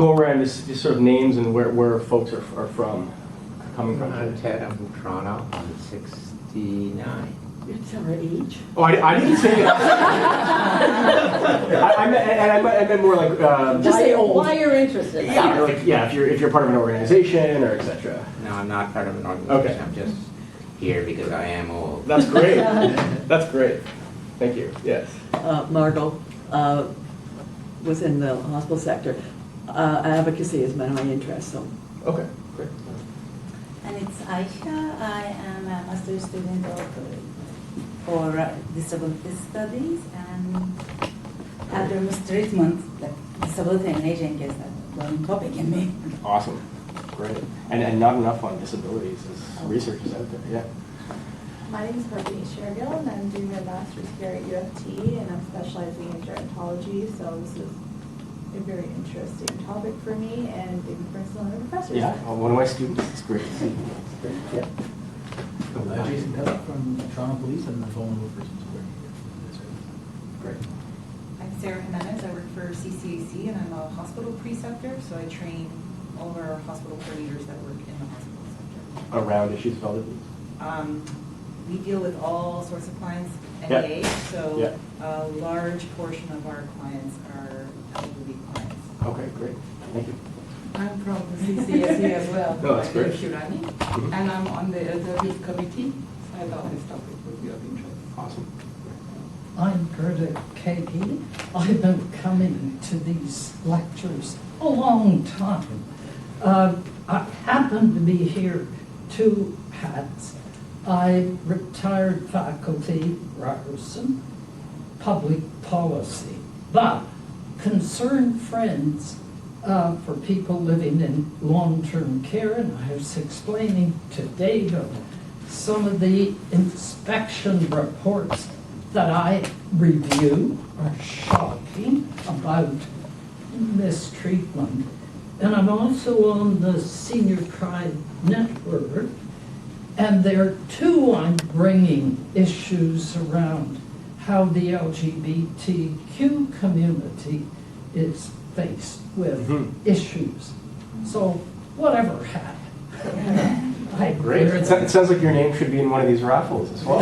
Go around just sort of names and where folks are coming from. I'm Ted. I'm from Toronto. I'm 69. It's our age. Oh, I didn't say that. I meant more like Just say why you're interested. Yeah, like if you're part of an organization or etc. No, I'm not part of an organization. Okay. I'm just here because I am old. That's great. That's great. Thank you. Yes. Margot was in the hospital sector. Advocacy is my interest. So. Okay. Great. And it's Aisha. I am a master's student for disability studies, and after mistreatment, like disability and aging is a growing topic in me. Awesome. Great. And not enough on disabilities as research is out there. Yeah. My name is Courtney Shergill, and I'm doing my master's here at UFT, and I'm specializing in gerontology, so this is a very interesting topic for me, and thank you for some other professors. Yeah. One of my students. It's great to see. Great. Yeah. Jason Pella from Toronto Police and the Vulnerable Persons Program. Great. I'm Sarah Jimenez. I work for CCAC and I'm a hospital preceptor, so I train all of our hospital coordinators that work in the hospital sector. Around issues of elderly. We deal with all sorts of clients any Yeah. age, so Yeah. a large portion of our clients are elderly clients. Okay. Great. Thank you. I'm from the CCSE as well. No, that's great. Shirani, and I'm on the elderly committee. So I thought this topic would be of interest. Awesome. I'm Gerda Katie. I've been coming to these lectures a long time. I happen to be here two hats. I retired faculty, Ryerson, public policy, but concerned friends for people living in long-term care, and I was explaining to David some of the inspection reports that I review are shocking about mistreatment. And I'm also on the Senior Pride Network, and there too I'm bringing issues around how the LGBTQ community is faced with issues. So whatever happened. Great. It sounds like your name should be in one of these raffles as well.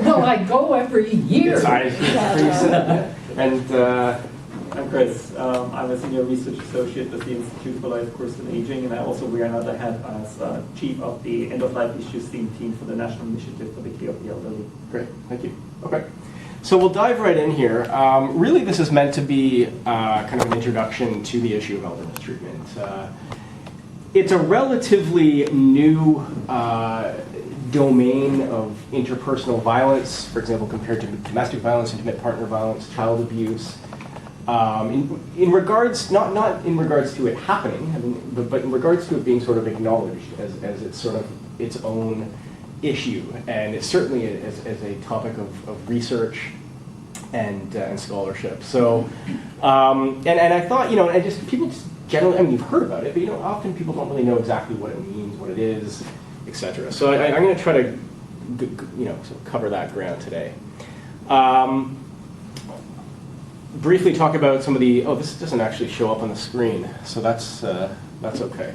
Well, I go every year. And I'm Chris. I'm a senior research associate at the Institute for Life Course and Aging, and I also wear another hat as chief of the End of Life Issues Theme Team for the National Initiative for the Care of the Elderly. great. Thank you. Okay. So we'll dive right in here. Really, this is meant to be kind of an introduction to the issue of elder mistreatment. It's a relatively new domain of interpersonal violence, for example, compared to domestic violence, intimate partner violence, child abuse. In regards, not in regards to it happening, I mean, but in regards to it being sort of acknowledged as it's sort of its own issue, and it's certainly as a topic of research and scholarship. So, and I thought, people just generally, I mean, you've heard about it, but often people don't really know exactly what it means, what it is, etc. So I'm going to try to, sort of cover that ground today. Briefly talk about some of the, this doesn't actually show up on the screen, so that's okay.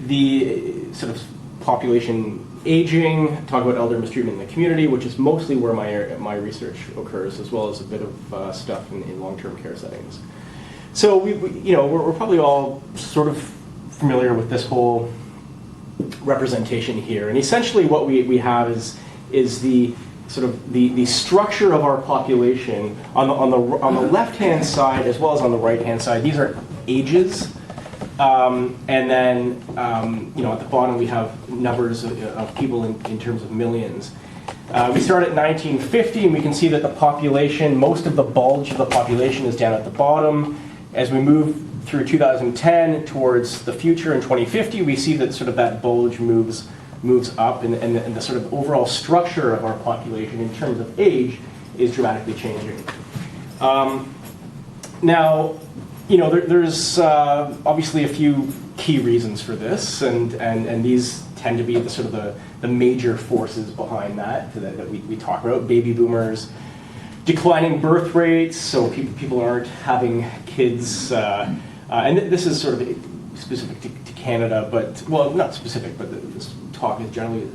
The sort of population aging, talk about elder mistreatment in the community, which is mostly where my research occurs, as well as a bit of stuff in long-term care settings. So we're probably all sort of familiar with this whole representation here, and essentially what we have is the sort of the structure of our population on the left-hand side as well as on the right-hand side. These are ages, and then at the bottom we have numbers of people in terms of millions. We start at 1950, and we can see that the population, most of the bulge of the population is down at the bottom. As we move through 2010 towards the future in 2050, we see that sort of that bulge moves up, and the sort of overall structure of our population in terms of age is dramatically changing. Now, there's obviously a few key reasons for this, and these tend to be the sort of the major forces behind that we talk about. Baby boomers declining birth rates, so people aren't having kids. And this is sort of specific to Canada, but, well, not specific, but this talk is generally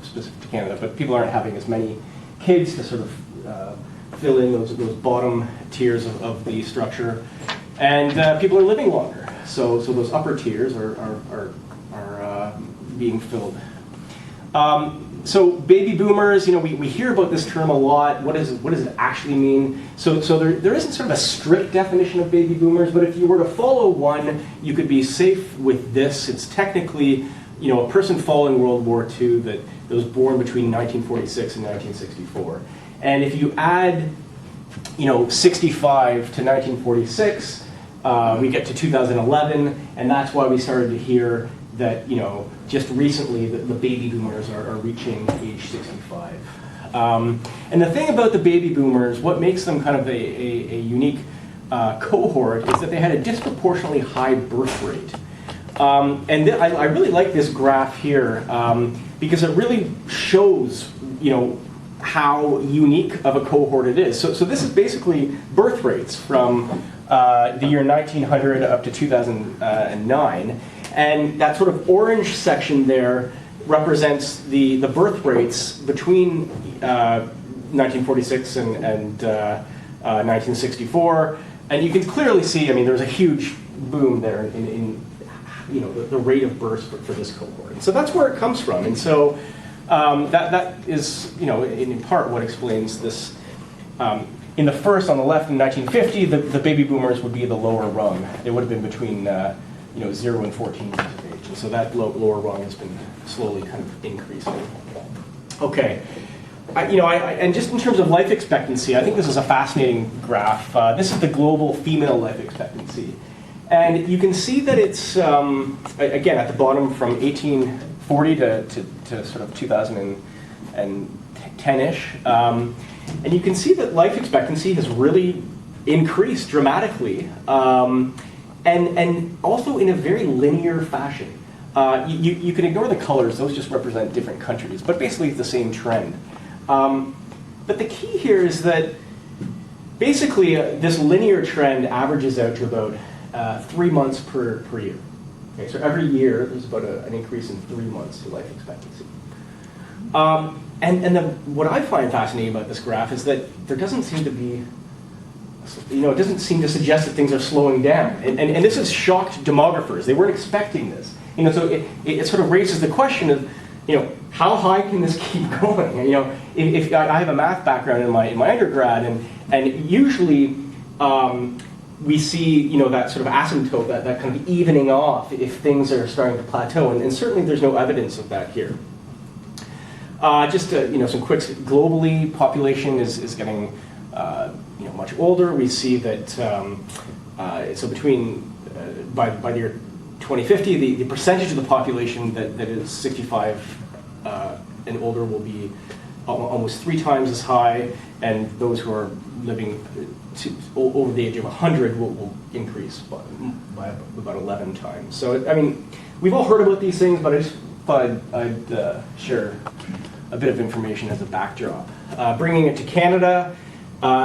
specific to Canada, but people aren't having as many kids to sort of fill in those bottom tiers of the structure. And people are living longer, so those upper tiers are being filled. So baby boomers, we hear about this term a lot. What does it actually mean? So there isn't sort of a strict definition of baby boomers, but if you were to follow one, you could be safe with this. It's technically, a person following World War II that was born between 1946 and 1964. And if you add, 65 to 1946, we get to 2011, and that's why we started to hear that, just recently the baby boomers are reaching age 65. And the thing about the baby boomers, what makes them kind of a unique cohort is that they had a disproportionately high birth rate. And I really like this graph here because it really shows, how unique of a cohort it is. So this is basically birth rates from the year 1900 up to 2009. And that sort of orange section there represents the birth rates between 1946 and 1964. And you can clearly see, there was a huge boom there in the rate of births for this cohort. And so that's where it comes from. And so that is, in part what explains this. In the first, on the left, in 1950, the baby boomers would be the lower rung. They would have been between 0 and 14 years of age. And so that lower rung has been slowly kind of increasing. Okay. And just in terms of life expectancy, I think this is a fascinating graph. This is the global female life expectancy. And you can see that it's, again, at the bottom from 1840 to sort of 2010-ish. And you can see that life expectancy has really increased dramatically. And also in a very linear fashion. You can ignore the colors, those just represent different countries, but basically it's the same trend. But the key here is that basically this linear trend averages out to about 3 months per year. Okay, so every year there's about an increase in 3 months to life expectancy. What I find fascinating about this graph is that there doesn't seem to be it doesn't seem to suggest that things are slowing down. And this has shocked demographers. They weren't expecting this. So it sort of raises the question of, how high can this keep going? And, if I have a math background in my undergrad, and usually we see, that sort of asymptote, that kind of evening off if things are starting to plateau. And certainly there's no evidence of that here. Just some quick, globally, population is getting much older. We see that so between by the year 2050, the percentage of the population that is 65 and older will be almost 3 times as high, and those who are living over the age of 100 will increase by about 11 times. So we've all heard about these things, but I just thought I'd share a bit of information as a backdrop. Bringing it to Canada.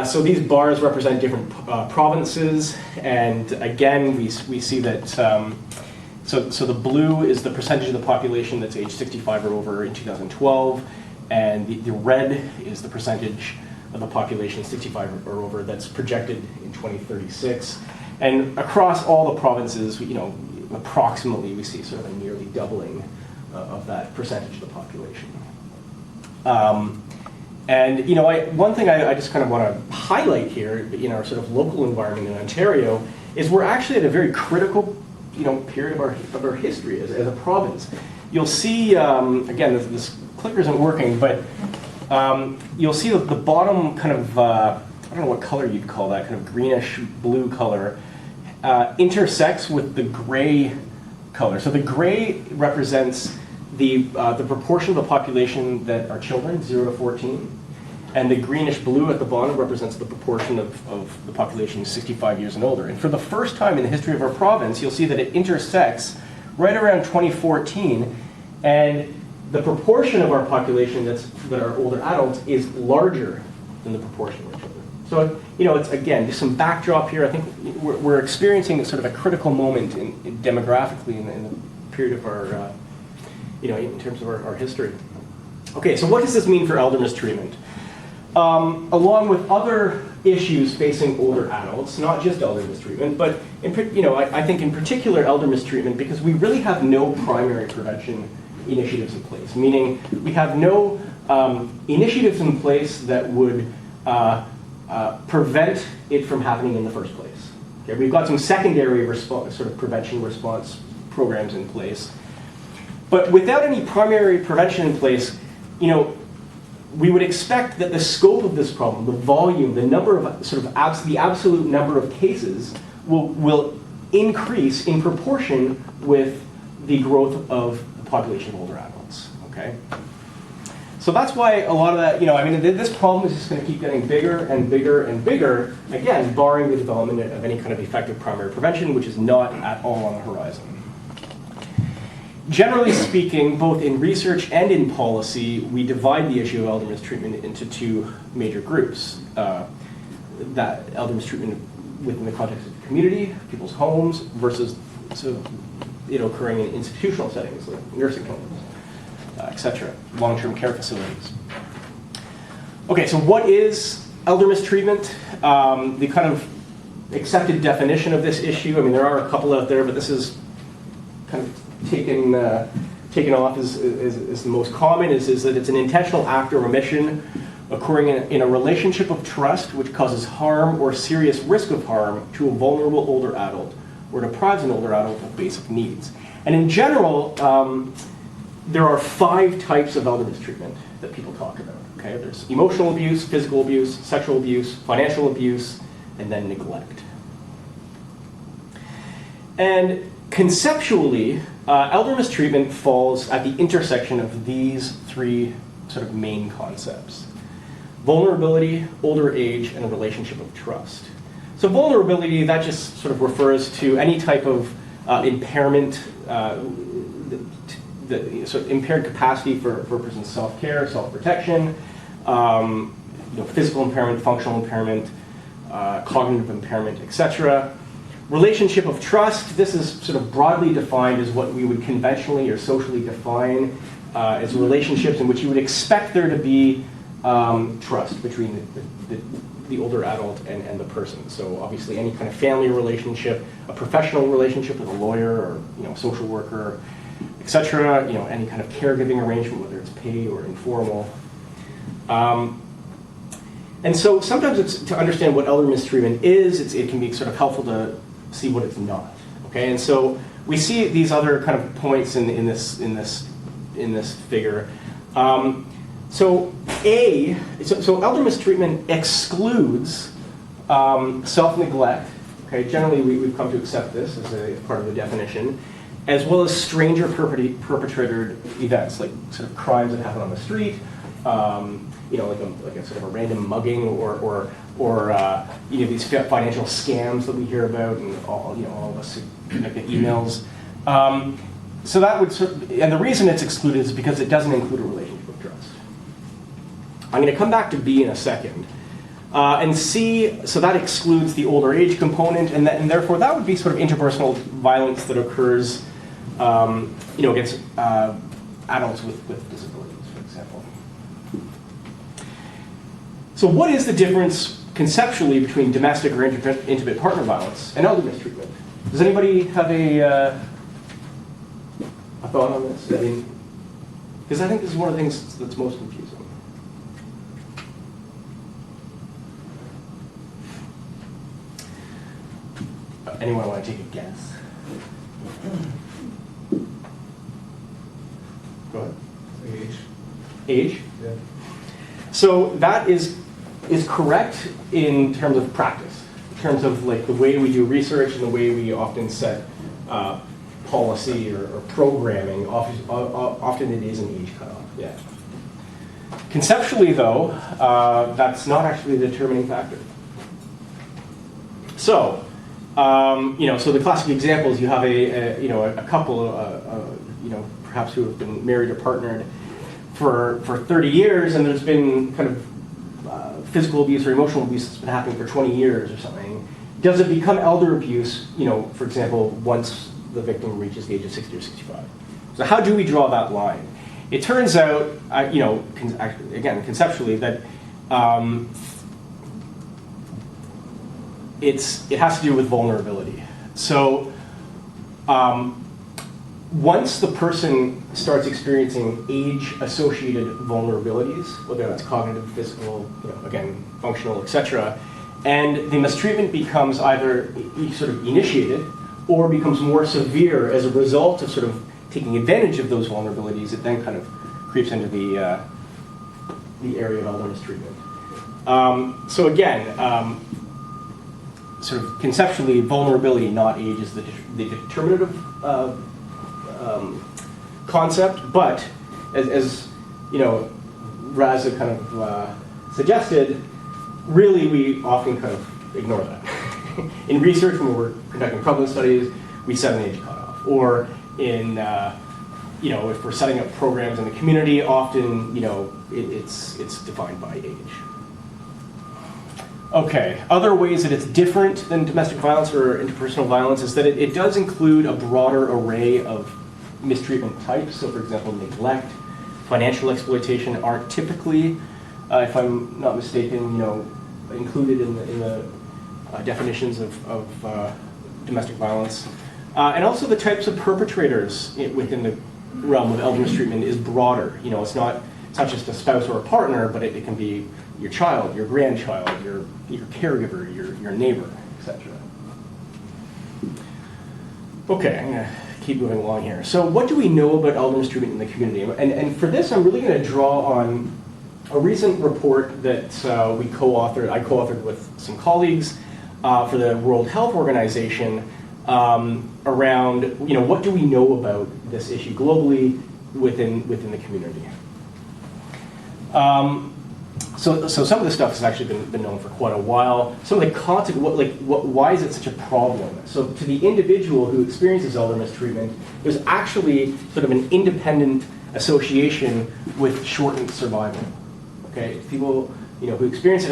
So these bars represent different provinces, and again, we see that, so the blue is the percentage of the population that's age 65 or over in 2012, and the red is the percentage of the population 65 or over that's projected in 2036. And across all the provinces, approximately we see sort of a nearly doubling of that percentage of the population. One thing I just kind of want to highlight here in our sort of local environment in Ontario is we're actually at a very critical, period of our history as a province. You'll see, again, this clicker isn't working, but you'll see the bottom kind of, I don't know what color you'd call that, kind of greenish blue color, intersects with the gray color. So the gray represents the proportion of the population that are children, 0 to 14, and the greenish blue at the bottom represents the proportion of the population 65 years and older. And for the first time in the history of our province, you'll see that it intersects right around 2014, and the proportion of our population that are older adults is larger than the proportion of our children. So, it's, again, just some backdrop here. I think we're experiencing sort of a critical moment demographically in the period of our, in terms of our history. Okay, so what does this mean for elder mistreatment? Along with other issues facing older adults, not just elder mistreatment, but I think in particular elder mistreatment, because we really have no primary prevention initiatives in place, meaning we have no initiatives in place that would prevent it from happening in the first place. Okay, we've got some secondary sort of prevention response programs in place, but without any primary prevention in place, we would expect that the scope of this problem, the volume, the number of the absolute number of cases will increase in proportion with the growth of the population of older adults. Okay, so that's why a lot of that, this problem is just going to keep getting bigger and bigger and bigger. Again, barring the development of any kind of effective primary prevention, which is not at all on the horizon. Generally speaking, both in research and in policy, we divide the issue of elder mistreatment into two major groups. That elder mistreatment within the context of the community, people's homes, versus occurring in institutional settings like nursing homes, etc., long-term care facilities. Okay, so what is elder mistreatment? The kind of accepted definition of this issue, there are a couple out there, but this is kind of taken off is the most common, is that it's an intentional act or omission occurring in a relationship of trust which causes harm or serious risk of harm to a vulnerable older adult or deprives an older adult of basic needs. And in general, there are 5 types of elder mistreatment that people talk about. Okay, there's emotional abuse, physical abuse, sexual abuse, financial abuse, and then neglect. And conceptually, elder mistreatment falls at the intersection of these 3 sort of main concepts: vulnerability, older age, and a relationship of trust. So vulnerability, that just sort of refers to any type of impairment, the sort of impaired capacity for a person's self-care, self-protection, physical impairment, functional impairment, cognitive impairment, etc. Relationship of trust, this is sort of broadly defined as what we would conventionally or socially define as relationships in which you would expect there to be trust between the older adult and the person. So obviously any kind of family relationship, a professional relationship with a lawyer or social worker, etc. Any kind of caregiving arrangement, whether it's paid or informal. And so sometimes it's to understand what elder mistreatment is. It can be sort of helpful to see what it's not. Okay, and so we see these other kind of points in this figure. So elder mistreatment excludes self-neglect. Okay, generally we've come to accept this as a part of the definition, as well as stranger perpetrated events, like sort of crimes that happen on the street, like a sort of a random mugging or these financial scams that we hear about, and all of us get emails. So that would, and the reason it's excluded is because it doesn't include a relationship of trust. I'm going to come back to B in a second. And C, so that excludes the older age component, and therefore that would be sort of interpersonal violence that occurs, against adults with disabilities, for example. So what is the difference conceptually between domestic or intimate partner violence and elder mistreatment? Does anybody have a thought on this? Because I think this is one of the things that's most confusing. Anyone want to take a guess? Go ahead. Age. Age? Yeah. So that is correct in terms of practice, in terms of like the way we do research and the way we often set policy or programming. Often it is an age cutoff. Yeah. Conceptually, though, that's not actually the determining factor. So. So the classic example is you have a couple, perhaps who have been married or partnered for 30 years, and there's been kind of physical abuse or emotional abuse that's been happening for 20 years or something. Does it become elder abuse, for example, once the victim reaches the age of 60 or 65? So how do we draw that line? It turns out, again, conceptually, that it has to do with vulnerability. So once the person starts experiencing age-associated vulnerabilities, whether that's cognitive, physical, again, functional, etc., and the mistreatment becomes either sort of initiated or becomes more severe as a result of sort of taking advantage of those vulnerabilities, it then kind of creeps into the area of elder mistreatment. So again, sort of conceptually, vulnerability, not age, is the determinative concept, but as Raza kind of suggested, really we often kind of ignore that. In research, when we're conducting prevalence studies, we set an age cutoff. Or in, if we're setting up programs in the community, often, it's defined by age. Okay, other ways that it's different than domestic violence or interpersonal violence is that it does include a broader array of mistreatment types. So for example, neglect, financial exploitation aren't typically, if I'm not mistaken, included in the definitions of domestic violence. And also the types of perpetrators within the realm of elder mistreatment is broader. It's not just a spouse or a partner, but it can be your child, your grandchild, your caregiver, your neighbor, etc. Okay, I'm going to keep moving along here. So what do we know about elder mistreatment in the community? And for this, I'm really going to draw on a recent report that I co-authored with some colleagues for the World Health Organization around, what do we know about this issue globally within the community? So some of this stuff has actually been known for quite a while. Some of the context, why is it such a problem? So to the individual who experiences elder mistreatment, there's actually sort of an independent association with shortened survival. Okay, people who experience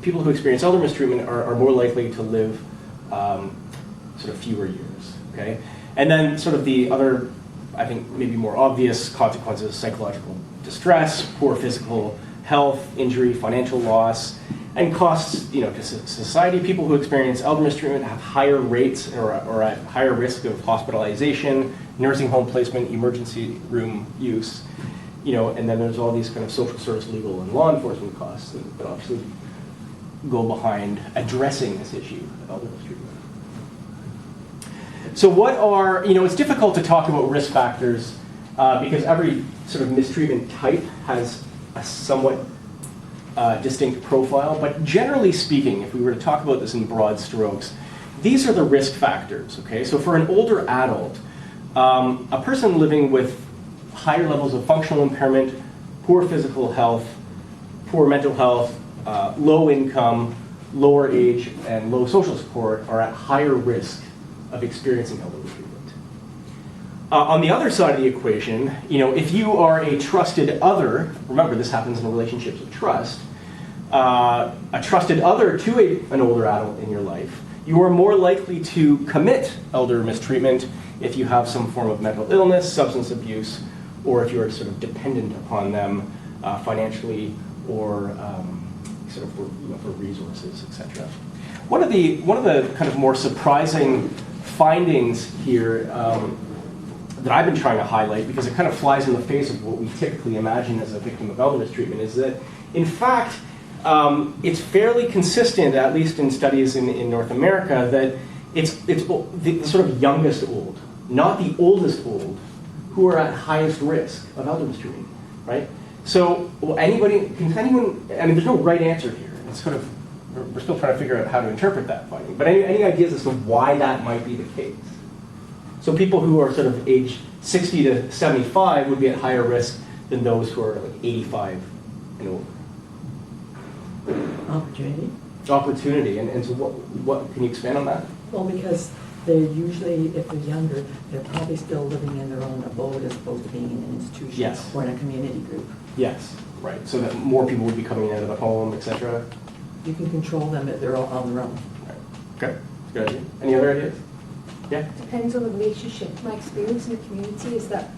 people who experience elder mistreatment are more likely to live sort of fewer years. Okay, and then sort of the other, I think maybe more obvious consequences: psychological distress, poor physical health, injury, financial loss, and costs to society. People who experience elder mistreatment have higher rates or at higher risk of hospitalization, nursing home placement, emergency room use. And then there's all these kind of social service, legal, and law enforcement costs that obviously go behind addressing this issue of elder mistreatment. So what are, it's difficult to talk about risk factors because every sort of mistreatment type has a somewhat distinct profile, but generally speaking, if we were to talk about this in broad strokes, these are the risk factors, okay? So for an older adult, a person living with higher levels of functional impairment, poor physical health, poor mental health, low income, lower age, and low social support are at higher risk of experiencing elder mistreatment. On the other side of the equation, if you are a trusted other, remember this happens in relationships of trust, a trusted other to an older adult in your life, you are more likely to commit elder mistreatment if you have some form of mental illness, substance abuse, or if you are sort of dependent upon them financially or sort of for resources, etc. One of the kind of more surprising findings here that I've been trying to highlight, because it kind of flies in the face of what we typically imagine as a victim of elder mistreatment, is that, in fact, it's fairly consistent, at least in studies in North America, that it's the sort of youngest old, not the oldest old, who are at highest risk of elder mistreatment, right? So, there's no right answer here. It's sort of, we're still trying to figure out how to interpret that finding. But any ideas as to why that might be the case? So people who are sort of age 60 to 75 would be at higher risk than those who are like 85 and older. Opportunity. Opportunity, and so what can you expand on that? Well, because they're usually, if they're younger, they're probably still living in their own abode as opposed to being in an institution Yes. or in a community group. Yes, right. So that more people would be coming into the home, et cetera. You can control them if they're all on their own. Right. Okay, good idea. Any other ideas? Yeah? Depends on the relationship. My experience in the community is that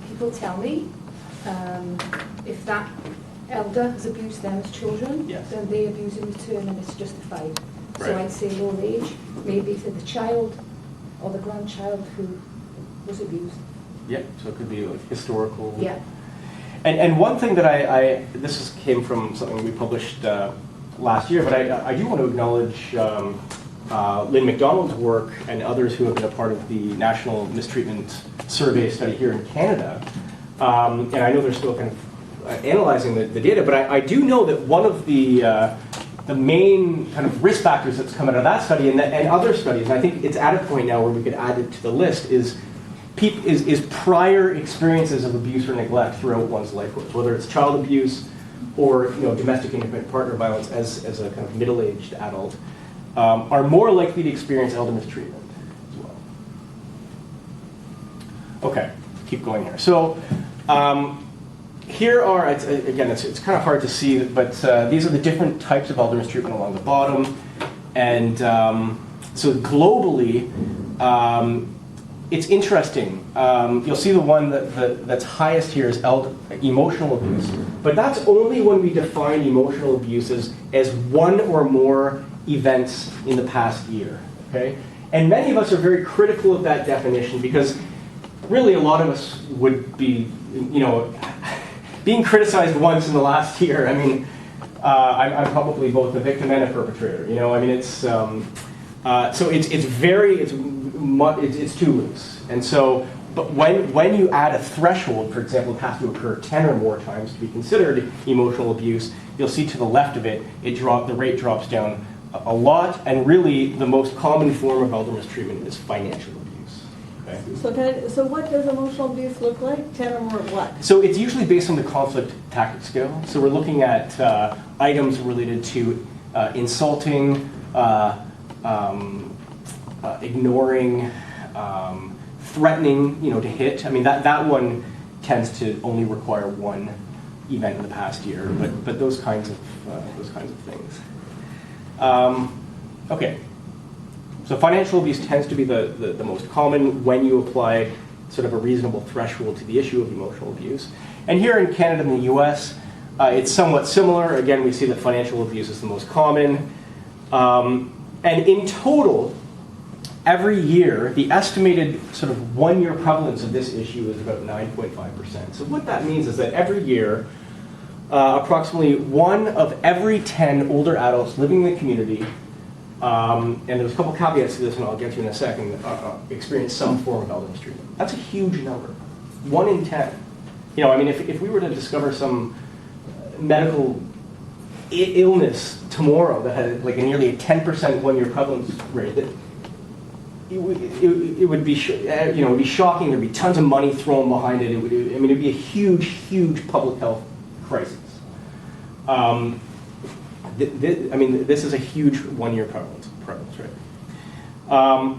people tell me if that elder has abused them as children, Yes. then they abuse in return and it's justified. So Right. I'd say low age, maybe to the child or the grandchild who was abused. Yeah, so it could be like historical. Yeah. And one thing that came from something we published last year, but I do want to acknowledge Lynn McDonald's work and others who have been a part of the National Mistreatment Survey study here in Canada. And I know they're still kind of analyzing the data, but I do know that one of the main kind of risk factors that's come out of that study and other studies, and I think it's at a point now where we could add it to the list, is prior experiences of abuse or neglect throughout one's life course, whether it's child abuse or domestic intimate partner violence as a kind of middle-aged adult, are more likely to experience elder mistreatment as well. Okay, keep going here. So here are, it's kind of hard to see, but these are the different types of elder mistreatment along the bottom. And so globally, it's interesting. You'll see the one that's highest here is emotional abuse. But that's only when we define emotional abuse as one or more events in the past year. Okay? And many of us are very critical of that definition because really a lot of us would be, being criticized once in the last year. I mean, I'm probably both a victim and a perpetrator. I mean, it's so it's too loose. And so, but when you add a threshold, for example, it has to occur 10 or more times to be considered emotional abuse, you'll see to the left of it, the rate drops down a lot, and really the most common form of elder mistreatment is financial abuse. Okay? So what does emotional abuse look like? 10 or more of what? So it's usually based on the conflict tactic scale. So we're looking at items related to insulting, ignoring, threatening, to hit. I mean, that one tends to only require one event in the past year, but those kinds of things. Okay. So financial abuse tends to be the most common when you apply sort of a reasonable threshold to the issue of emotional abuse. And here in Canada and the US, it's somewhat similar. Again, we see that financial abuse is the most common. And in total, every year, the estimated sort of one-year prevalence of this issue is about 9.5%. So what that means is that every year, approximately 1 of every 10 older adults living in the community, and there's a couple caveats to this, and I'll get to in a second, experience some form of elder mistreatment. That's a huge number. 1 in 10. I mean, if we were to discover some medical illness tomorrow that had like nearly a 10% one-year prevalence rate, it would be it'd be shocking. There'd be tons of money thrown behind it. It'd be a huge public health crisis. This is a huge one-year prevalence, right?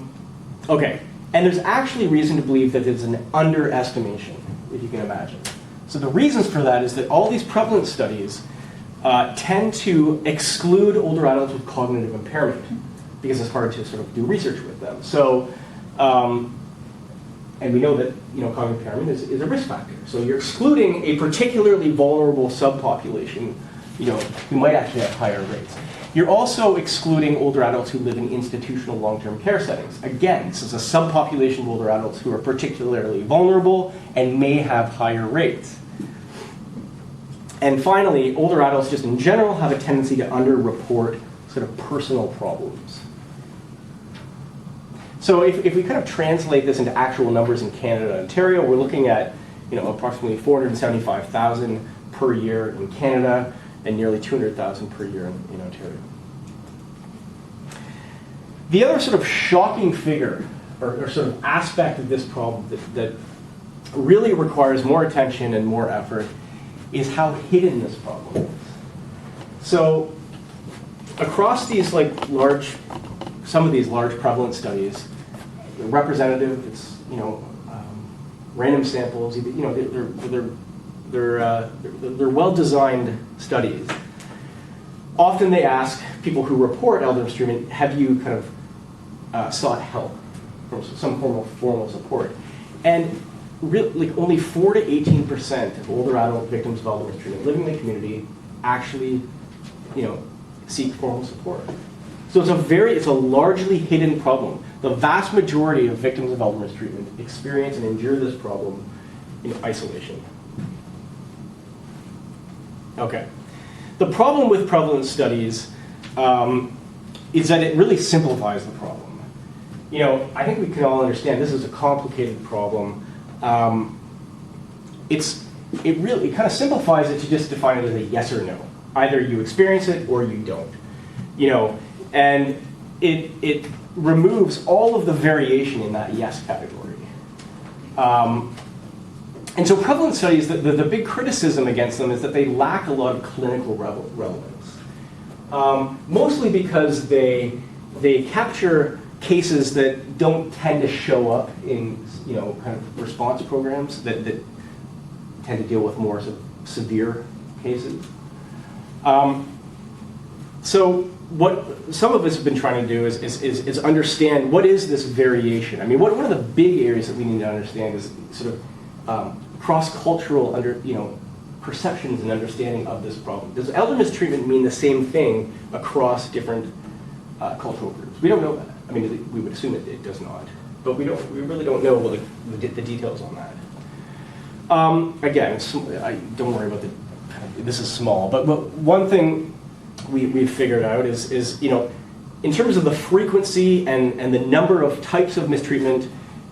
Okay, and there's actually reason to believe that it's an underestimation, if you can imagine. So the reasons for that is that all these prevalence studies tend to exclude older adults with cognitive impairment because it's hard to sort of do research with them. So, and we know that cognitive impairment is a risk factor. So you're excluding a particularly vulnerable subpopulation, who might actually have higher rates. You're also excluding older adults who live in institutional long-term care settings. Again, this is a subpopulation of older adults who are particularly vulnerable and may have higher rates. And finally, older adults just in general have a tendency to underreport sort of personal problems. So if we kind of translate this into actual numbers in Canada and Ontario, we're looking at approximately 475,000 per year in Canada and nearly 200,000 per year in Ontario. The other sort of shocking figure or sort of aspect of this problem that really requires more attention and more effort is how hidden this problem is. So across these some of these large prevalence studies, representative. It's random samples. They're well-designed studies. Often they ask people who report elder mistreatment, have you kind of sought help from some form of formal support? And only 4 to 18% of older adult victims of elder mistreatment living in the community actually, seek formal support. So it's a largely hidden problem. The vast majority of victims of elder mistreatment experience and endure this problem in isolation. Okay. The problem with prevalence studies is that it really simplifies the problem. I think we can all understand this is a complicated problem. It kind of simplifies it to just define it as a yes or no. Either you experience it or you don't. And it removes all of the variation in that yes category. And so prevalence studies, the big criticism against them is that they lack a lot of clinical relevance. Mostly because they capture cases that don't tend to show up in kind of response programs that tend to deal with more sort of severe cases. So what some of us have been trying to do is understand what is this variation. I mean, one of the big areas that we need to understand is sort of cross-cultural perceptions and understanding of this problem. Does elder mistreatment mean the same thing across different cultural groups? We don't know that. I mean, we would assume it does not, but we really don't know the details on that. Again, don't worry about this is small, but one thing we've figured out is in terms of the frequency and the number of types of mistreatment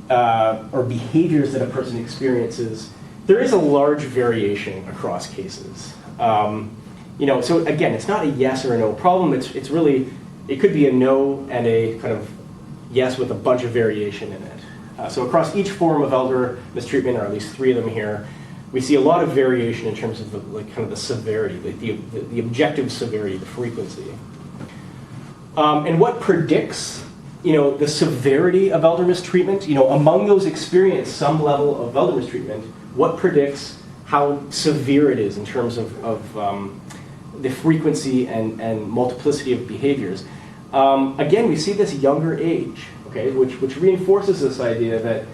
or behaviors that a person experiences, there is a large variation across cases. So again, it's not a yes or a no problem. It's really, it could be a no and a kind of yes with a bunch of variation in it. So across each form of elder mistreatment, or at least 3 of them here, we see a lot of variation in terms of the severity, the objective severity, the frequency. And what predicts the severity of elder mistreatment? Among those experienced some level of elder mistreatment, what predicts how severe it is in terms of the frequency and multiplicity of behaviors? Again, we see this younger age, okay, which reinforces this idea that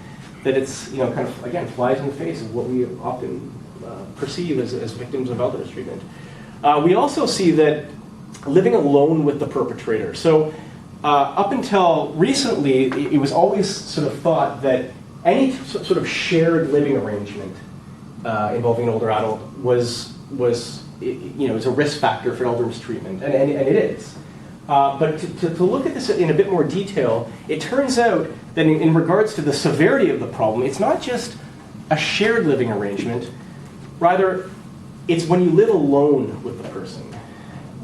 it's kind of, again, flies in the face of what we often perceive as victims of elder mistreatment. We also see that living alone with the perpetrator. So up until recently, it was always sort of thought that any sort of shared living arrangement involving an older adult was a risk factor for elder mistreatment, and it is. But to look at this in a bit more detail, it turns out that in regards to the severity of the problem, it's not just a shared living arrangement, rather it's when you live alone with the person.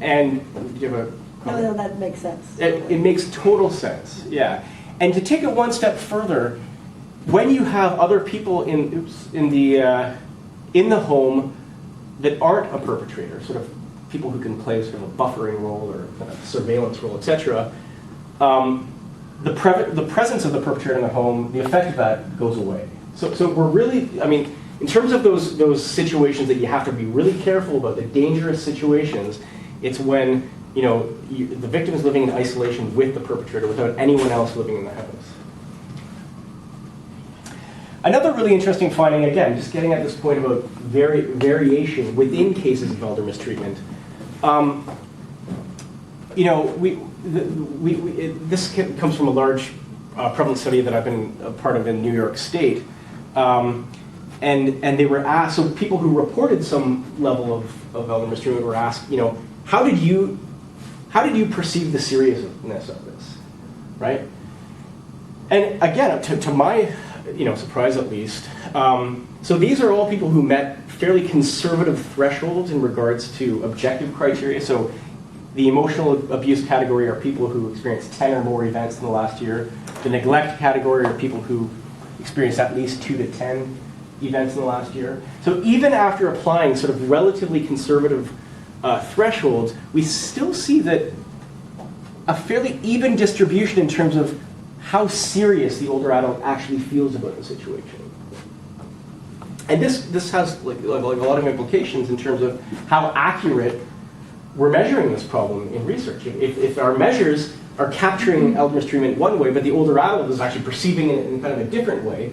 And do you have a comment? No, that makes sense. It makes total sense, yeah. And to take it one step further, when you have other people in the home that aren't a perpetrator, sort of people who can play sort of a buffering role or kind of surveillance role, etc., the presence of the perpetrator in the home, the effect of that goes away. So we're really, I mean, in terms of those situations that you have to be really careful about, the dangerous situations, it's when the victim is living in isolation with the perpetrator without anyone else living in the house. Another really interesting finding, again, just getting at this point about variation within cases of elder mistreatment. This comes from a large prevalence study that I've been a part of in New York State, and they were asked. So people who reported some level of elder mistreatment were asked, how did you perceive the seriousness of this, right? And again, to my surprise at least, so these are all people who met fairly conservative thresholds in regards to objective criteria. So the emotional abuse category are people who experienced 10 or more events in the last year. The neglect category are people who experienced at least 2 to 10 events in the last year. So even after applying sort of relatively conservative thresholds, we still see that a fairly even distribution in terms of how serious the older adult actually feels about the situation. And this has like a lot of implications in terms of how accurate we're measuring this problem in research. If our measures are capturing elder mistreatment one way, but the older adult is actually perceiving it in kind of a different way,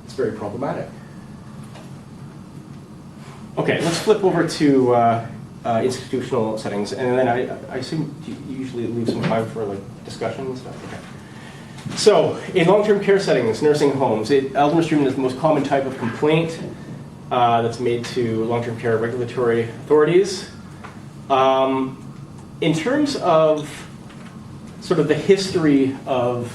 it's very problematic. Okay, let's flip over to institutional settings, and then I assume you usually leave some time for like discussion and stuff. Okay. So, in long-term care settings, nursing homes, elder mistreatment is the most common type of complaint that's made to long-term care regulatory authorities. In terms of sort of the history of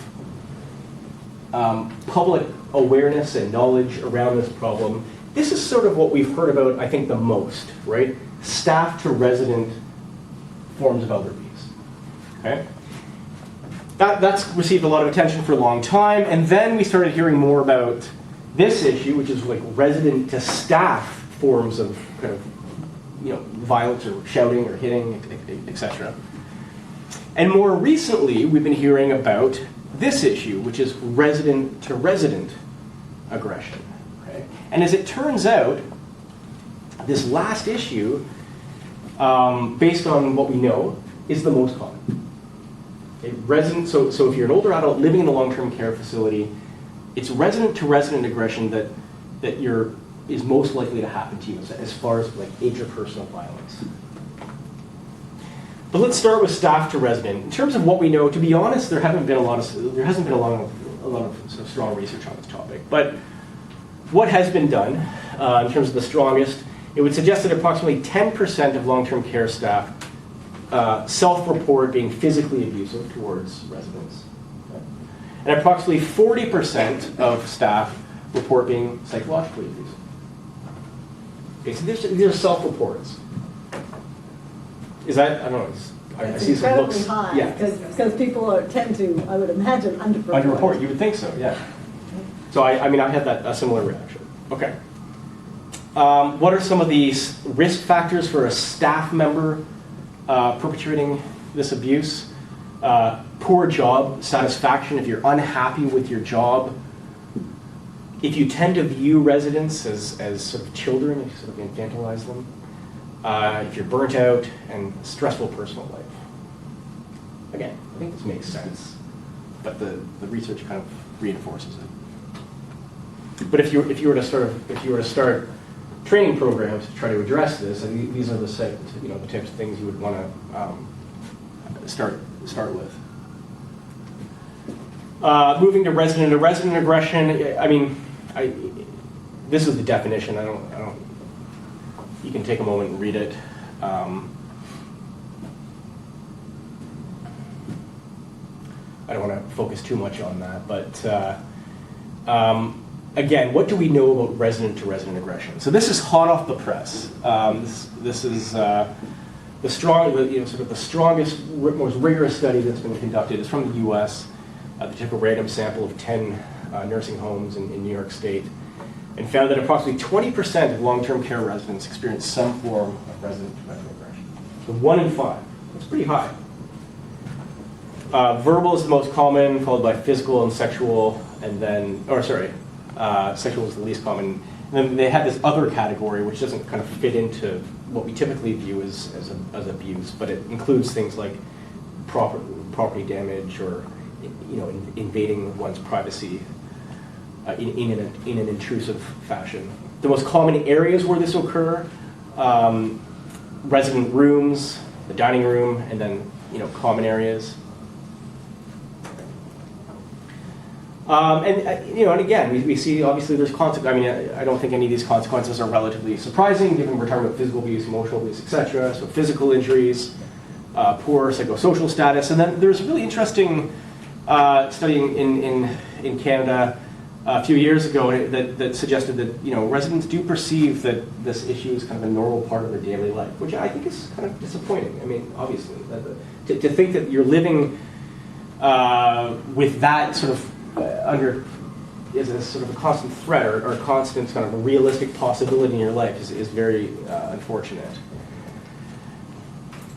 public awareness and knowledge around this problem, this is sort of what we've heard about, I think, the most, right? Staff to resident forms of elder abuse. Okay? That's received a lot of attention for a long time, and then we started hearing more about this issue, which is like resident to staff forms of kind of, violence or shouting or hitting, etc. And more recently, we've been hearing about this issue, which is resident to resident aggression. Okay? And as it turns out, this last issue, based on what we know, is the most common. Okay? So if you're an older adult living in a long-term care facility, it's resident to resident aggression that is most likely to happen to you as far as like interpersonal violence. But let's start with staff to resident. In terms of what we know, to be honest, there hasn't been a lot of sort of strong research on this topic. But what has been done in terms of the strongest, it would suggest that approximately 10% of long-term care staff self-report being physically abusive towards residents. Okay? And approximately 40% of staff report being psychologically abusive. Okay, so these are self-reports. Is that, I don't know, I see some looks. It's incredibly high, Yeah. because people tend to, I would imagine, underreport. Underreport, you would think so, yeah. So I mean, I had a similar reaction. Okay. What are some of these risk factors for a staff member perpetrating this abuse? Poor job satisfaction, if you're unhappy with your job. If you tend to view residents as sort of children, if you sort of infantilize them. If you're burnt out, and stressful personal life. Again, I think this makes sense, but the research kind of reinforces it. But if you were to start training programs to try to address this, and these are the types of things you would want to start with. Moving to resident aggression. I mean, this is the definition. I don't. You can take a moment and read it. I don't want to focus too much on that, but again, what do we know about resident to resident aggression? So this is hot off the press. This is the strongest, most rigorous study that's been conducted. It's from the U.S. They took a random sample of 10 nursing homes in New York State, and found that approximately 20% of long-term care residents experience some form of resident-to-resident aggression. So 1 in 5. That's pretty high. Verbal is the most common, followed by physical and sexual, and then, sexual is the least common. And then they had this other category, which doesn't kind of fit into what we typically view as abuse, but it includes things like property damage or invading one's privacy. In an intrusive fashion. The most common areas where this will occur, resident rooms, the dining room, and then common areas. And again, we see obviously there's consequences. I mean, I don't think any of these consequences are relatively surprising, given we're talking about physical abuse, emotional abuse, etc. So physical injuries, poor psychosocial status, and then there's a really interesting study in Canada a few years ago that suggested that residents do perceive that this issue is kind of a normal part of their daily life, which I think is kind of disappointing. I mean, obviously, to think that you're living with that sort of under is a sort of a constant threat or constant kind of a realistic possibility in your life is very unfortunate.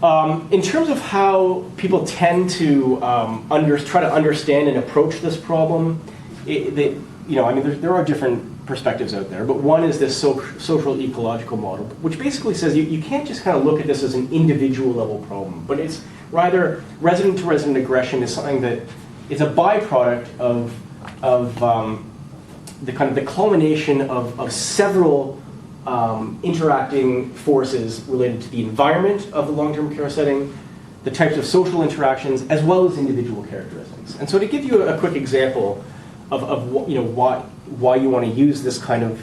In terms of how people tend to try to understand and approach this problem, there are different perspectives out there, but one is this social ecological model, which basically says you can't just kind of look at this as an individual level problem, but it's rather resident-to-resident aggression is something that is a byproduct of the culmination of several interacting forces related to the environment of the long-term care setting, the types of social interactions, as well as individual characteristics. And so to give you a quick example of why you want to use this kind of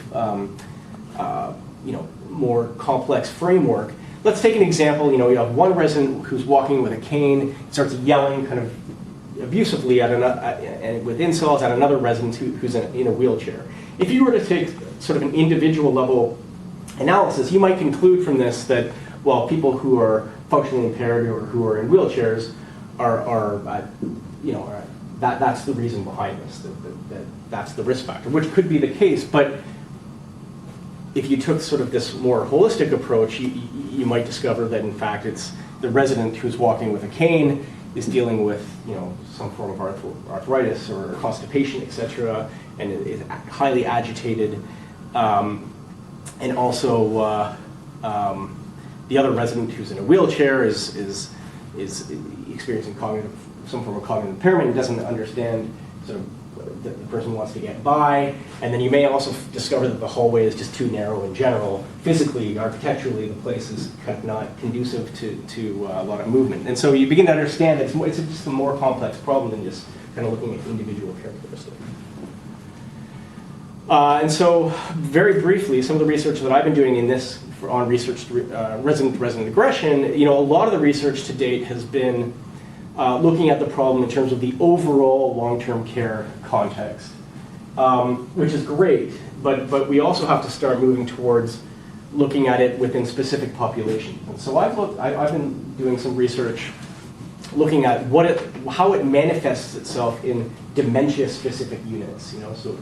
more complex framework, let's take an example. You have one resident who's walking with a cane, starts yelling kind of abusively and with insults at another resident who's in a wheelchair. If you were to take sort of an individual level analysis, you might conclude from this that, well, people who are functionally impaired or who are in wheelchairs that's the reason behind this, that's the risk factor, which could be the case. But if you took sort of this more holistic approach, you might discover that in fact it's the resident who's walking with a cane is dealing with some form of arthritis or constipation, etc., and is highly agitated. And also the other resident who's in a wheelchair is experiencing some form of cognitive impairment and doesn't understand sort of that the person wants to get by. And then you may also discover that the hallway is just too narrow in general. Physically, architecturally, the place is kind of not conducive to a lot of movement. And so you begin to understand that it's just a more complex problem than just kind of looking at individual characteristics. And so, very briefly, some of the research that I've been doing on resident-to-resident aggression, a lot of the research to date has been looking at the problem in terms of the overall long-term care context, which is great, but we also have to start moving towards looking at it within specific populations. And so I've been doing some research looking at how it manifests itself in dementia-specific units. So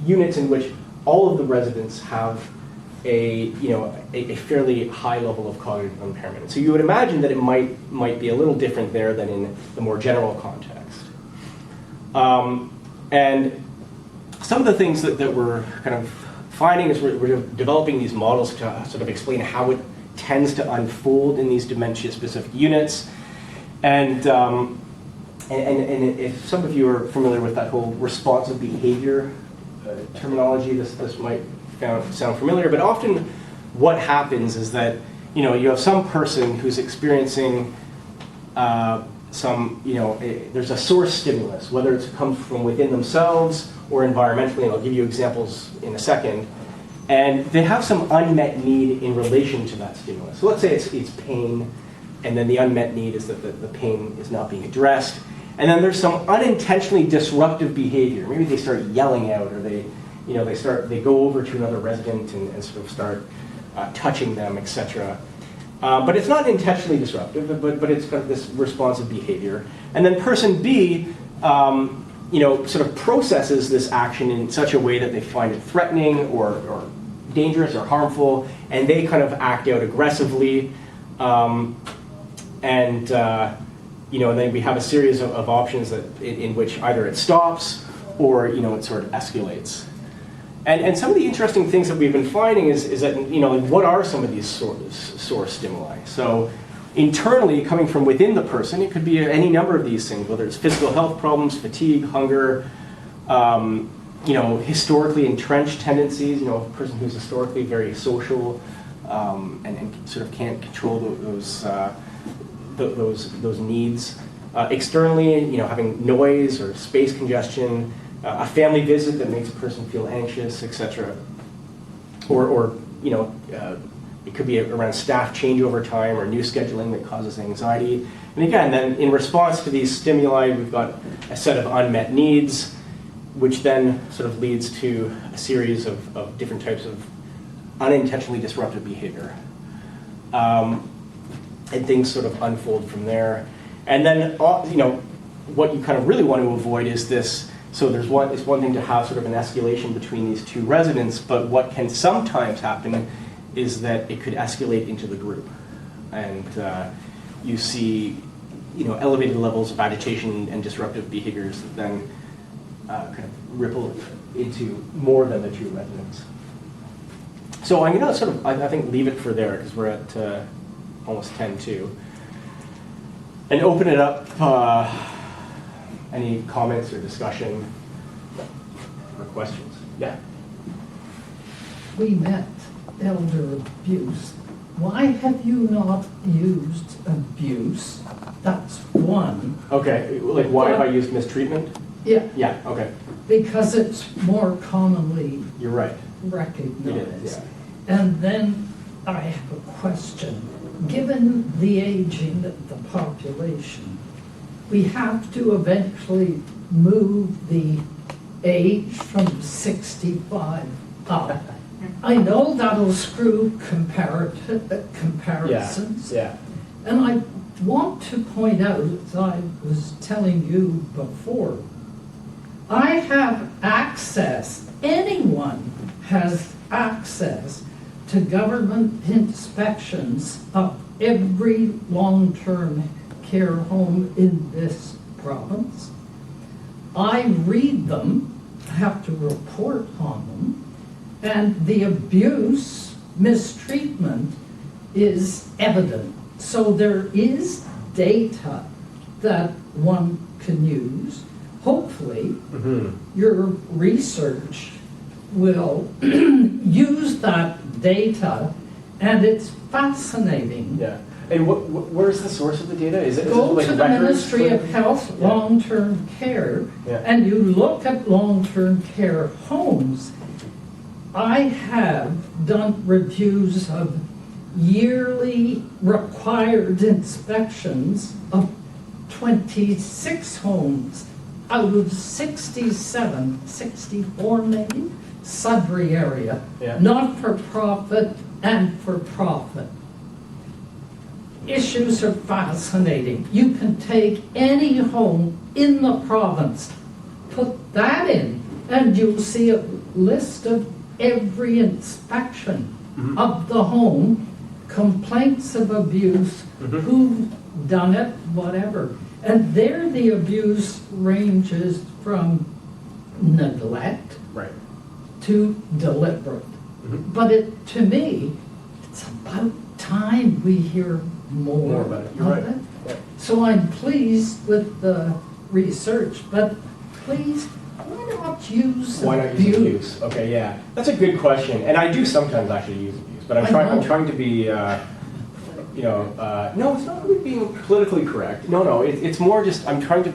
units in which all of the residents have a fairly high level of cognitive impairment. So you would imagine that it might be a little different there than in the more general context. And some of the things that we're kind of finding is we're developing these models to sort of explain how it tends to unfold in these dementia-specific units. And if some of you are familiar with that whole responsive behavior terminology, this might sound familiar, but often what happens is that you have some person who's experiencing there's a source stimulus, whether it comes from within themselves or environmentally, and I'll give you examples in a second, and they have some unmet need in relation to that stimulus. So let's say it's pain, and then the unmet need is that the pain is not being addressed, and then there's some unintentionally disruptive behavior. Maybe they start yelling out, or they go over to another resident and sort of start touching them, etc. But it's not intentionally disruptive, but it's kind of this responsive behavior. And then person B, sort of processes this action in such a way that they find it threatening or dangerous or harmful, and they kind of act out aggressively. And then we have a series of options in which either it stops or it sort of escalates. And some of the interesting things that we've been finding is that what are some of these source stimuli? So internally, coming from within the person, it could be any number of these things, whether it's physical health problems, fatigue, hunger, historically entrenched tendencies. A person who's historically very social and sort of can't control those needs. Externally, having noise or space congestion, a family visit that makes a person feel anxious, etc. Or it could be around staff change over time or new scheduling that causes anxiety. And again, then in response to these stimuli, we've got a set of unmet needs, which then sort of leads to a series of different types of unintentionally disruptive behavior. And things sort of unfold from there. And then, what you kind of really want to avoid is this. So it's one thing to have sort of an escalation between these two residents, but what can sometimes happen is that it could escalate into the group. And you see, elevated levels of agitation and disruptive behaviors that then kind of ripple into more than the two residents. So I'm going to sort of, I think, leave it for there because we're at almost 10:02, and open it up. Any comments or discussion or questions? Yeah. We met elder abuse. Why have you not used abuse? That's one. Okay, like why have I used mistreatment? Yeah, Yeah, okay, because it's more commonly you're right. recognized. It is, yeah. And then I have a question. Given the aging of the population, we have to eventually move the age from 65 up. I know that'll screw comparisons. Yeah. And I want to point out, as I was telling you before, I have access, anyone has access to government inspections of every long-term care home in this province. I read them, have to report on them, and the abuse, mistreatment is evident. So there is data that one can use. Hopefully, your research will use that data, and it's fascinating. Yeah. And where's the source of the data? Is it Go like to the records? Ministry of Health, Yeah. long-term care, Yeah. and you look at long-term care homes. I have done reviews of yearly required inspections of 26 homes out of 67, 64 maybe, Sudbury area, Yeah. not-for-profit and for-profit. Issues are fascinating. You can take any home in the province, put that in, and you'll see a list of every inspection of the home, complaints of abuse, who've done it, whatever. And there the abuse ranges from neglect Right. to deliberate. But to me, it's about time we hear more About it. You're of right. it. Yeah. So I'm pleased with the research, but please, why not use Why not use abuse? Okay, yeah, that's a good question, and I do sometimes actually use abuse, but I'm trying to be, no, it's not really being politically correct. No, it's more just I'm trying to,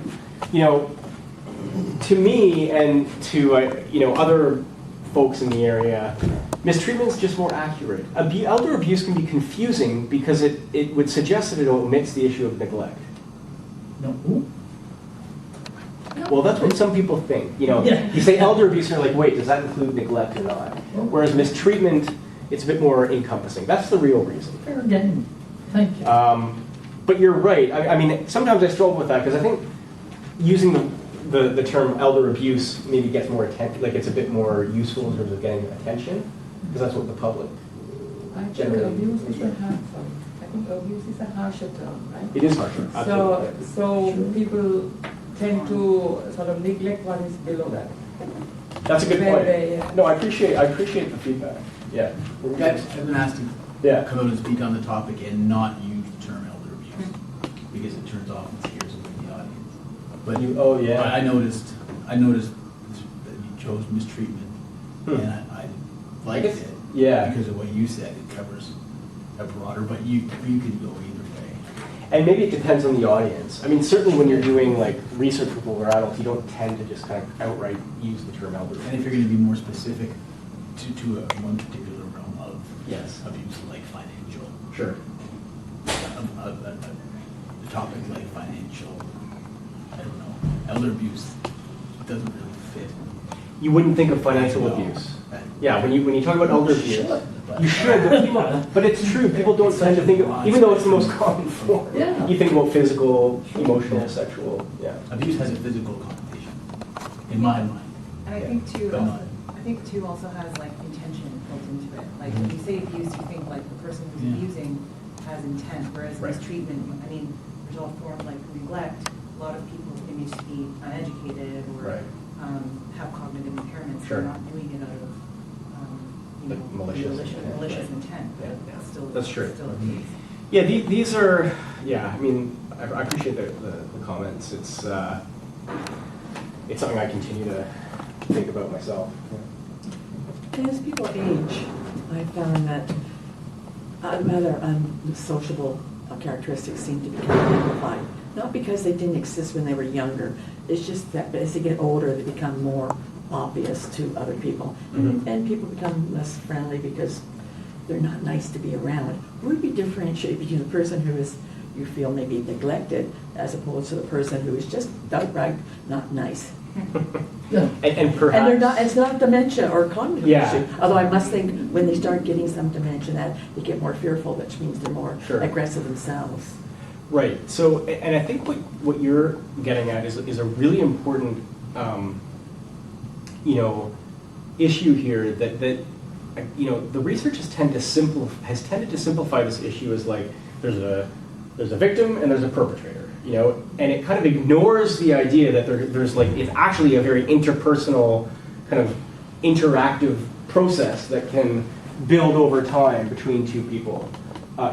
to me and to other folks in the area, mistreatment is just more accurate. Elder abuse can be confusing because it would suggest that it omits the issue of neglect. No. Well, that's what some people think. Yeah. You say elder abuse, and you're like, wait, does that include neglect or not? Whereas mistreatment, it's a bit more encompassing. That's the real reason. Fair game. Thank you. But you're right. I mean, sometimes I struggle with that because I think using the term elder abuse maybe gets more attention, like it's a bit more useful in terms of getting attention, because that's what the public I think generally. abuse is a abuse is a harsher term, right? It is harsher. Absolutely. So people tend to sort of neglect what is below that. That's a good point. Yeah. No, I appreciate the feedback. Yeah. I've been asked to Yeah. come out and speak on the topic and not use the term elder abuse because it turns off and scares away the audience. But Oh yeah. I noticed that you chose mistreatment, and I liked it. Yeah. Because of what you said, it covers a broader, but you could go either way. And maybe it depends on the audience. I mean, certainly when you're doing like research with older adults, you don't tend to just kind of outright use the term elder. And if you're going to be more specific to one particular realm of Yes. abuse, like financial, Sure. a topic like financial, I don't know, elder abuse doesn't really fit. You wouldn't think of financial No. abuse. Yeah, when you talk about elder abuse, but- you should, but it's true. People don't tend to think of, even though it's the most common form. Yeah. You think about physical, emotional, sexual. Yeah. Abuse has a physical connotation, in my mind. And I think too, But not- also has like intention built into it. Like when you say abuse, you think like the person who's Yeah. abusing has intent, whereas Right. mistreatment, I mean, there's all forms like neglect. A lot of people can just be uneducated or Right. have cognitive impairments. Sure. They're not doing it out of Like malicious intent, malicious right. intent. Yeah. That's still That's true. Still the case. Yeah, these are, yeah, I mean, I appreciate the comments. It's something I continue to think about myself. As people age, I found that rather unsociable characteristics seem to become amplified. Not because they didn't exist when they were younger, it's just that as they get older, they become more obvious to other people. Mhm. And people become less friendly because they're not nice to be around. Would we differentiate between the person who is, you feel maybe neglected, as opposed to the person who is just outright not nice? Yeah. And perhaps. And they're not, it's not dementia or cognitive Yeah. issue. Although I must think when they start getting some dementia, that they get more fearful, which means they're more Sure. aggressive themselves. Right. So, and I think what you're getting at is a really important, issue here that the research has tended to simplify this issue as like there's a victim and there's a perpetrator, and it kind of ignores the idea that there's like it's actually a very interpersonal kind of interactive process that can build over time between two people.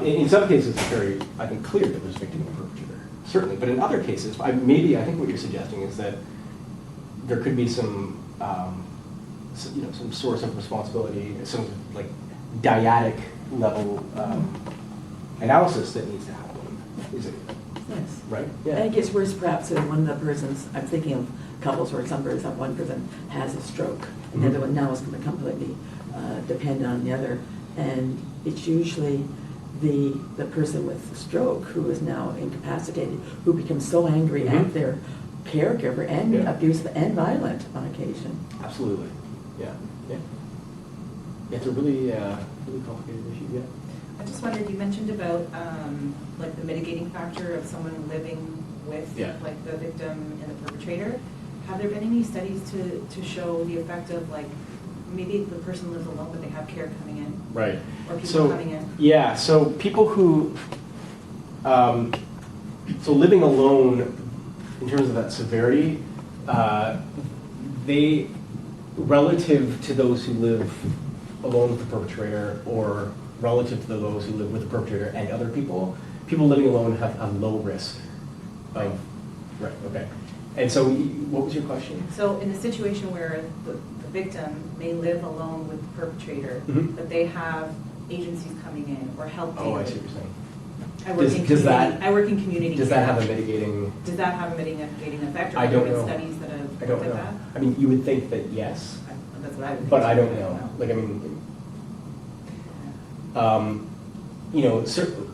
In some cases, it's very, I think, clear that there's victim and perpetrator, certainly. But in other cases, I think what you're suggesting is that there could be some source of responsibility, some like dyadic level analysis that needs to happen. Is it Yes. right? And it gets worse perhaps when one of the persons, I'm thinking of couples where one person has a stroke, and the other one now is going to completely depend on the other. And it's usually the person with the stroke who is now incapacitated, who becomes so angry Mhm. at their caregiver and Yeah. abusive and violent on occasion. Absolutely. Yeah. It's a really complicated issue. Yeah. I just wondered, you mentioned about like the mitigating factor of someone living with Yeah. like the victim and the perpetrator. Have there been any studies to show the effect of like maybe the person lives alone but they have care coming in? Right. Or people coming in? Yeah, so people who, so living alone, in terms of that severity, they, relative to those who live alone with the perpetrator or relative to those who live with the perpetrator and other people living alone have a low risk of, right, okay. And so what was your question? So in a situation where the victim may live alone with the perpetrator, Mhm. but they have agencies coming in or help Oh, I daily. see what you're saying. I work in community. Does that care. have a mitigating? Does that have a mitigating effect? Or I don't have there know. been studies that have I don't looked know. at that? I mean, you would think that yes, That's what I would think. but I don't know. Like, I mean,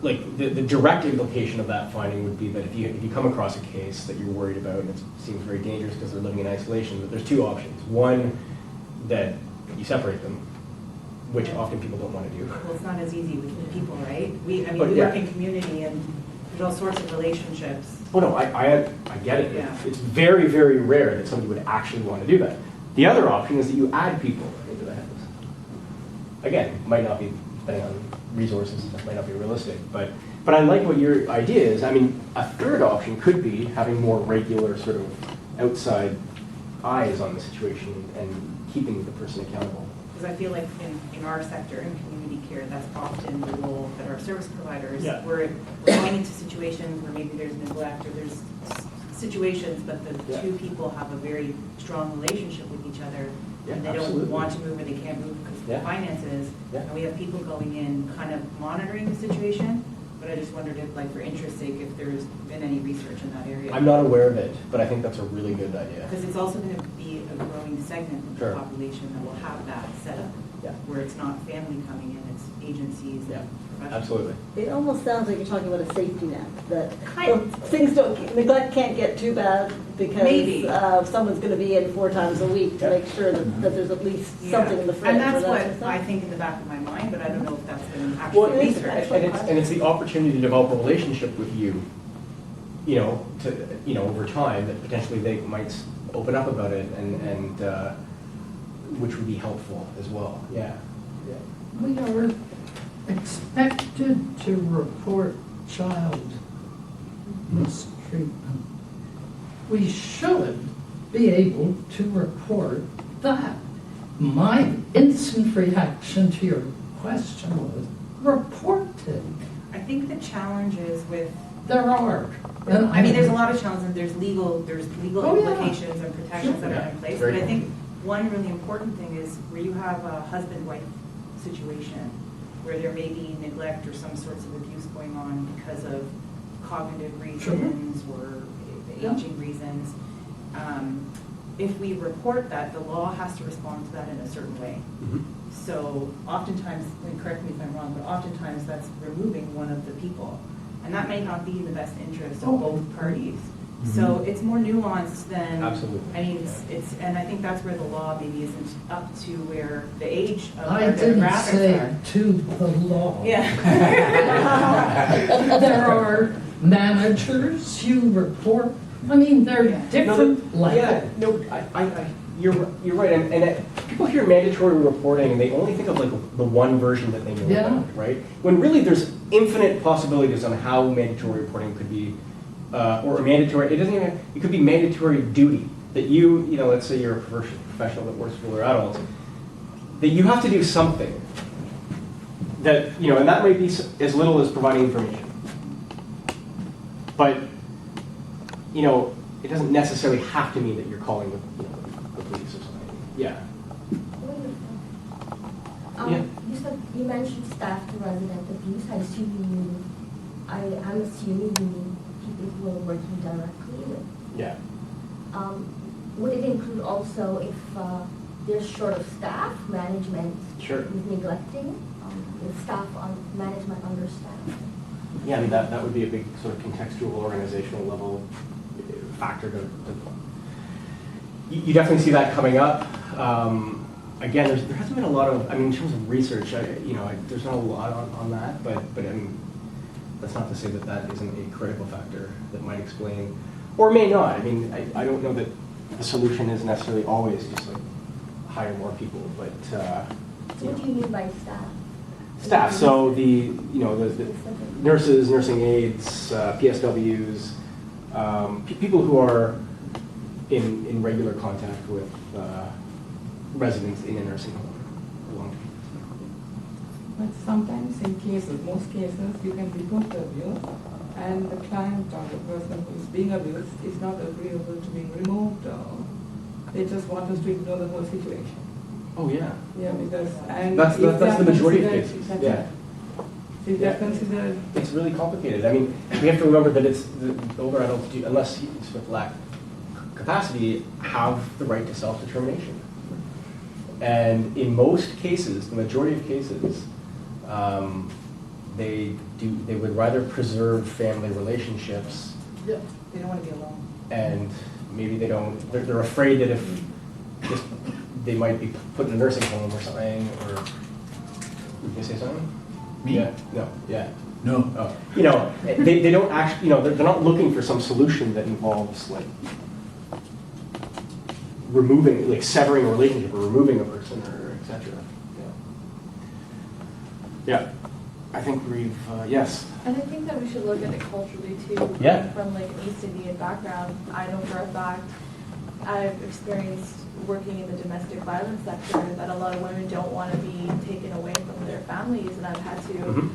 like the direct implication of that finding would be that if you come across a case that you're worried about and it seems very dangerous because they're living in isolation, that there's two options. One, that you separate them, which often people don't want to do. Well, it's not as easy with people, right? We But work yeah. in community and there's all sorts of relationships. Oh no, I get it. Yeah. It's very, very rare that somebody would actually want to do that. The other option is that you add people into the house. Again, might not be, depending on resources, that might not be realistic, but I like what your idea is. I mean, a third option could be having more regular sort of outside eyes on the situation and keeping the person accountable. Because I feel like in our sector, in community care, that's often the role that our service providers, Yeah. we're going into situations where maybe there's neglect or there's situations, but the Yeah. two people have a very strong relationship with each other. Yeah, And they absolutely. don't want to move or they can't move because of Yeah. the finances. Yeah. And we have people going in kind of monitoring the situation, but I just wondered if, like, for interest's sake, if there's been any research in that area. I'm not aware of it, but I think that's a really good idea. Because it's also going to be a growing segment of Sure. the population that will have that set up. Yeah. Where it's not family coming in, it's agencies Yeah, and professionals. absolutely. It almost sounds like you're talking about a safety net, that Kind of. things neglect can't get too bad because Maybe. Someone's going to be in 4 times a week to Yeah. make sure that there's at least Yeah. something in the fridge. And or that's that what sort of stuff. I think in the back of my mind, but I don't know if that's been Well, actually it is researched. and it's the opportunity to develop a relationship with you, over time that potentially they might open up about it and which would be helpful as well. Yeah. We are expected to report child mistreatment. We should be able to report that. My instant reaction to your question was, report it. I think the challenge is with, There are. I mean, there's a lot of challenges, there's legal Oh, yeah. implications and protections that are in place, Very but I think cool. one really important thing is where you have a husband-wife situation, where there may be neglect or some sorts of abuse going on because of cognitive reasons or Yeah. aging reasons. If we report that, the law has to respond to that in a certain way. Mhm. So oftentimes, and correct me if I'm wrong, but oftentimes that's removing one of the people. And that may not be in the best interest Oh. of both parties. So it's more nuanced than. Absolutely. I mean, and I think that's where the law maybe isn't up to where the age of I our didn't demographics say are. to the law. Yeah. There are managers you report. I mean, they're Yeah. different levels. Yeah, no, you're right, and people hear mandatory reporting and they only think of like the one version that they know Yeah. about, right? When really there's infinite possibilities on how mandatory reporting could be, or mandatory, it could be mandatory duty, that let's say you're a professional that works with older adults, that you have to do something that, and that might be as little as providing information. But, it doesn't necessarily have to mean that you're calling the police or something. Yeah. Yeah. You mentioned staff to resident abuse. I'm assuming you mean people who are working directly with. Yeah. Would it include also if there's short of staff, management Sure. is neglecting, with staff on management understaffed? Yeah, I mean, that would be a big sort of contextual organizational level factor you definitely see that coming up. Again, there hasn't been a lot of, in terms of research, there's not a lot on that, but I mean, that's not to say that isn't a critical factor that might explain, or may not. I mean, I don't know that the solution is necessarily always just like hire more people, but. So what do you mean by staff? Staff, so the nurses, nursing aides, PSWs, people who are in regular contact with residents in a nursing home. But sometimes in cases, most cases, you can report the abuse and the client or the person who is being abused is not agreeable to being removed or they just want us to ignore the whole situation. Oh, yeah. Yeah, because, and That's if the majority of considered- cases, that's yeah. it. If they're considered, It's really complicated. I mean, we have to remember that it's the older adults, unless you sort of lack capacity, have the right to self-determination. And in most cases, the majority of cases, they would rather preserve family relationships. Yeah. They don't want to be alone. And maybe they're afraid that if they might be put in a nursing home or something, or, you can say something? Me? Yeah, no, yeah. No. Oh. They don't actually, they're not looking for some solution that involves like removing, like severing a relationship or removing a person or et cetera. Yeah. I think we've, yes. And I think that we should look at it culturally too. Yeah. From like an East Indian background, I know for a fact, I've experienced working in the domestic violence sector that a lot of women don't want to be taken away from their families, and I've had to,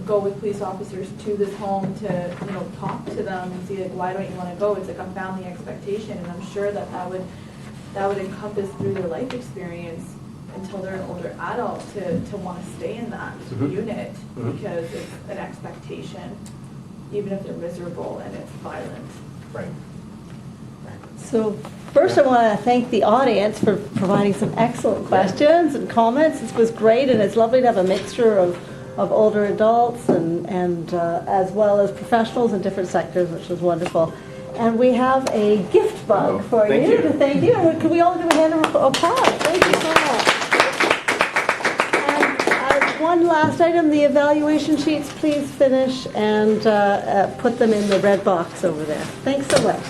go with police officers to this home to, talk to them and see like, why don't you want to go? It's like a family expectation, and I'm sure that would encompass through their life experience until they're an older adult to want to stay in that unit because it's an expectation, even if they're miserable and it's violent. Right. So first I want to thank the audience for providing some excellent questions and comments. This was great, and it's lovely to have a mixture of older adults and as well as professionals in different sectors, which was wonderful. And we have a gift bug for thank you you. to thank you. And could we all give a hand of applause? Thank you so much. And one last item, the evaluation sheets, please finish and put them in the red box over there. Thanks so much.